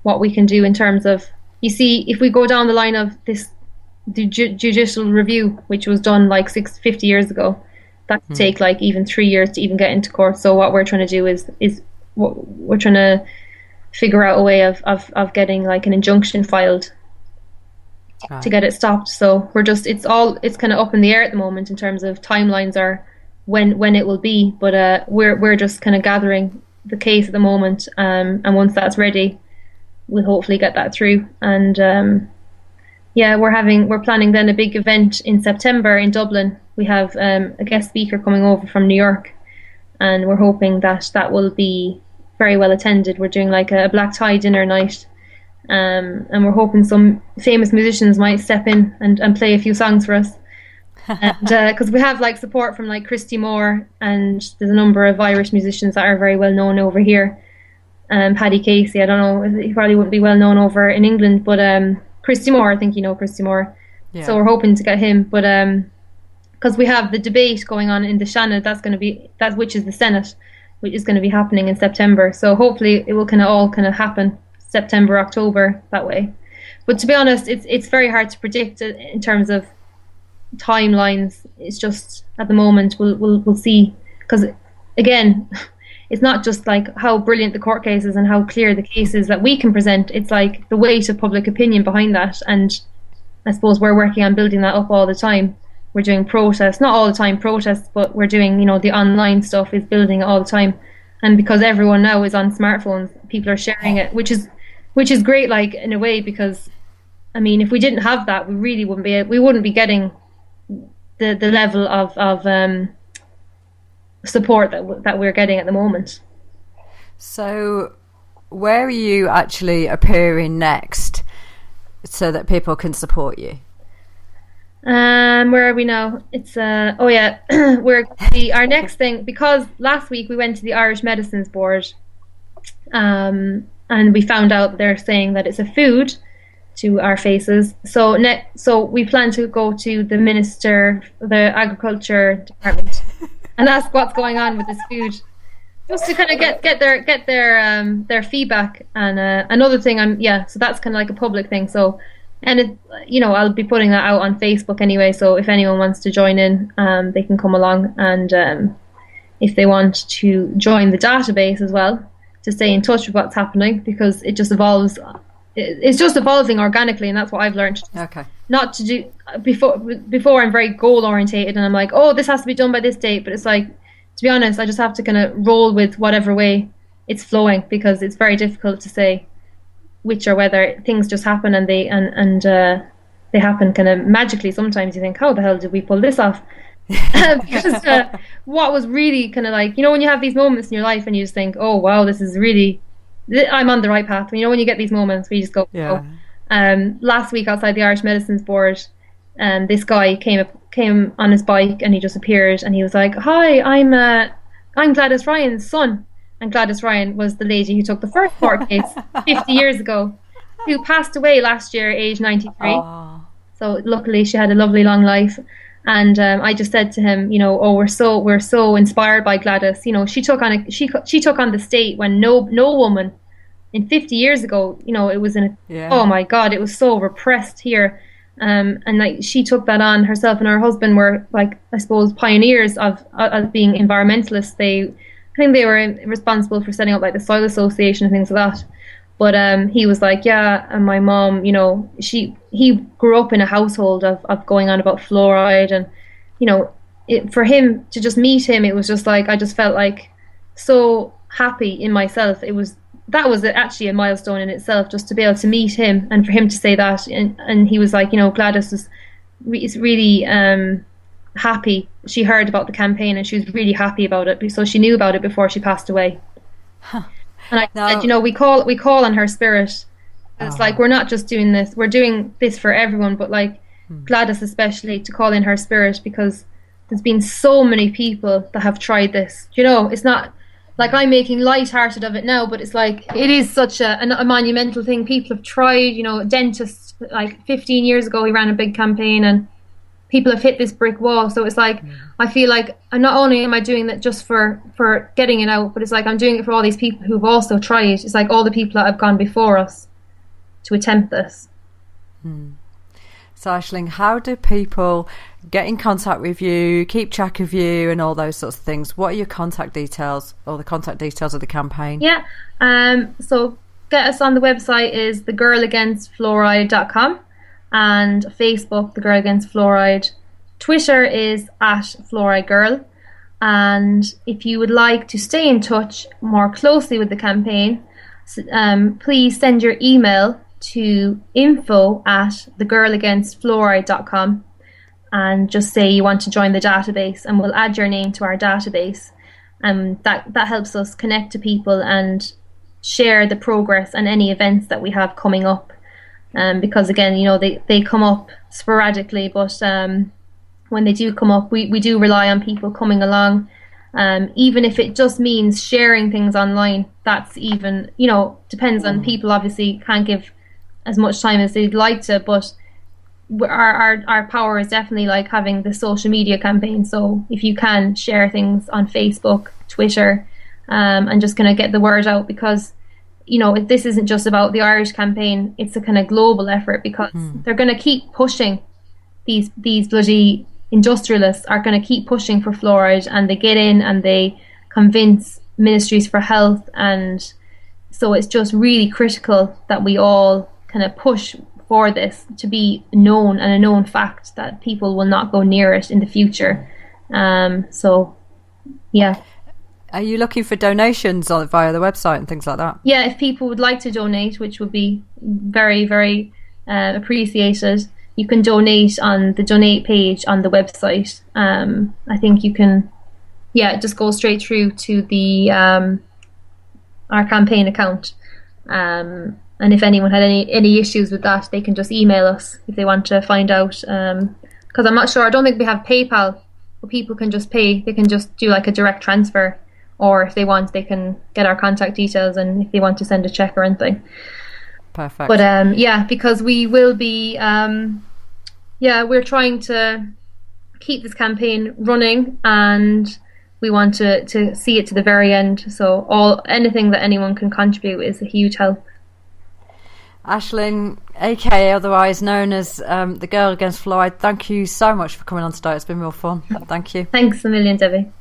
what we can do in terms of, you see, if we go down the line of this judicial review, which was done like 50 years ago, that could take like even 3 years to even get into court. So what we're trying to do is we're trying to figure out a way of getting like an injunction filed to get it stopped. So it's kind of up in the air at the moment in terms of timelines or when it will be, but we're just kind of gathering the case at the moment, and once that's ready, we'll hopefully get that through. And we're planning then a big event in September in Dublin. We have a guest speaker coming over from New York, and we're hoping that will be very well attended. We're doing like a black tie dinner night, and we're hoping some famous musicians might step in and play a few songs for us. And because we have like support from like Christy Moore, and there's a number of Irish musicians that are very well known over here. Paddy Casey, I don't know, he probably wouldn't be well known over in England, but Christy Moore, I think you know Christy Moore. Yeah. So we're hoping to get him, but because we have the debate going on in the Seanad, which is the Senate, which is going to be happening in September. So hopefully it will all happen September, October, that way. But to be honest, it's very hard to predict in terms of timelines. It's just at the moment we'll see, because again, it's not just like how brilliant the court case is and how clear the case is that we can present. It's like the weight of public opinion behind that, and I suppose we're working on building that up all the time. We're doing protests, not all the time protests, but we're doing, the online stuff is building it all the time. And because everyone now is on smartphones, people are sharing it, which is great, like, in a way, because I mean, if we didn't have that, we wouldn't be getting the level of support that we're getting at the moment. So where are you actually appearing next so that people can support you? Where are we now? It's our next thing, because last week we went to the Irish Medicines Board, and we found out they're saying that it's a food to our faces. So we plan to go to the the Agriculture Department, and ask what's going on with this food, just to kind of get their feedback. And another thing, so that's kind of like a public thing. So. And I'll be putting that out on Facebook anyway. So if anyone wants to join in, they can come along. And if they want to join the database as well, to stay in touch with what's happening, because it just evolves. It's just evolving organically, and that's what I've learned. Okay. Not to do before. I'm very goal orientated, and I'm like, oh, this has to be done by this date. But it's like, to be honest, I just have to kind of roll with whatever way it's flowing, because it's very difficult to say which or whether things just happen and they happen kind of magically. Sometimes you think, how the hell did we pull this off? Because what was really kind of like, when you have these moments in your life and you just think, oh wow, this is really, I'm on the right path. When you get these moments where you just go, yeah. Oh. Last week outside the Irish Medicines Board, this guy came on his bike, and he just appeared, and he was like, hi, I'm Gladys Ryan's son. And Gladys Ryan was the lady who took the first court case 50 years ago, who passed away last year, age 93. Oh. So luckily she had a lovely long life. And I just said to him, we're so inspired by Gladys. She took on the state when no woman in 50 years ago, it was oh my God, it was so repressed here. And like, she took that on herself, and her husband were, like, I suppose, pioneers of being environmentalists. I think they were responsible for setting up, like, the Soil Association and things like that. But he was like, yeah, and my mom, he grew up in a household of going on about fluoride, and for him to just meet him, it was just like, I just felt like so happy in myself. That was actually a milestone in itself, just to be able to meet him, and for him to say that, and he was like, Gladys is really happy. She heard about the campaign, and she was really happy about it, so she knew about it before she passed away. Huh. And I said, we call on her spirit. It's like, we're not just doing this, we're doing this for everyone, but like Gladys especially, to call in her spirit, because there's been so many people that have tried this. It's not like I'm making light-hearted of it now, but it's like, it is such a monumental thing. People have tried, dentists, like 15 years ago, he ran a big campaign, and people have hit this brick wall. So it's like, I feel like, not only am I doing that just for getting it out, but it's like I'm doing it for all these people who've also tried. It's like all the people that have gone before us to attempt this. So Aisling, how do people get in contact with you, keep track of you, and all those sorts of things? What are your contact details, or the contact details of the campaign? So get us on the website is thegirlagainstfluoride.com, and Facebook, The Girl Against Fluoride. Twitter is @FluorideGirl. And if you would like to stay in touch more closely with the campaign, please send your email to info@thegirlagainstfluoride.com, and just say you want to join the database, and we'll add your name to our database. And that helps us connect to people and share the progress and any events that we have coming up. Because again, they come up sporadically, but when they do come up, we do rely on people coming along. Even if it just means sharing things online, that's even, depends on people. Obviously can't give as much time as they'd like to, but our power is definitely like having the social media campaign. So if you can share things on Facebook, Twitter, and just kind of get the word out, because this isn't just about the Irish campaign, it's a kind of global effort, because they're going to keep pushing, these bloody industrialists are going to keep pushing for fluoride, and they get in and they convince ministries for health. And so it's just really critical that we all kind of push for this to be known and a known fact that people will not go near it in the future. So, yeah. Are you looking for donations via the website and things like that? Yeah, if people would like to donate, which would be very, very appreciated, you can donate on the donate page on the website. I think you can, just go straight through to the our campaign account. And if anyone had any issues with that, they can just email us if they want to find out. Because I'm not sure, I don't think we have PayPal, where people can just pay. They can just do like a direct transfer. Or if they want, they can get our contact details, and if they want to send a check or anything. Perfect. But because we will be, we're trying to keep this campaign running, and we want to see it to the very end. So anything that anyone can contribute is a huge help. Aisling, aka otherwise known as the Girl Against Fluoride, thank you so much for coming on today. It's been real fun. Thank you. Thanks a million, Debbie.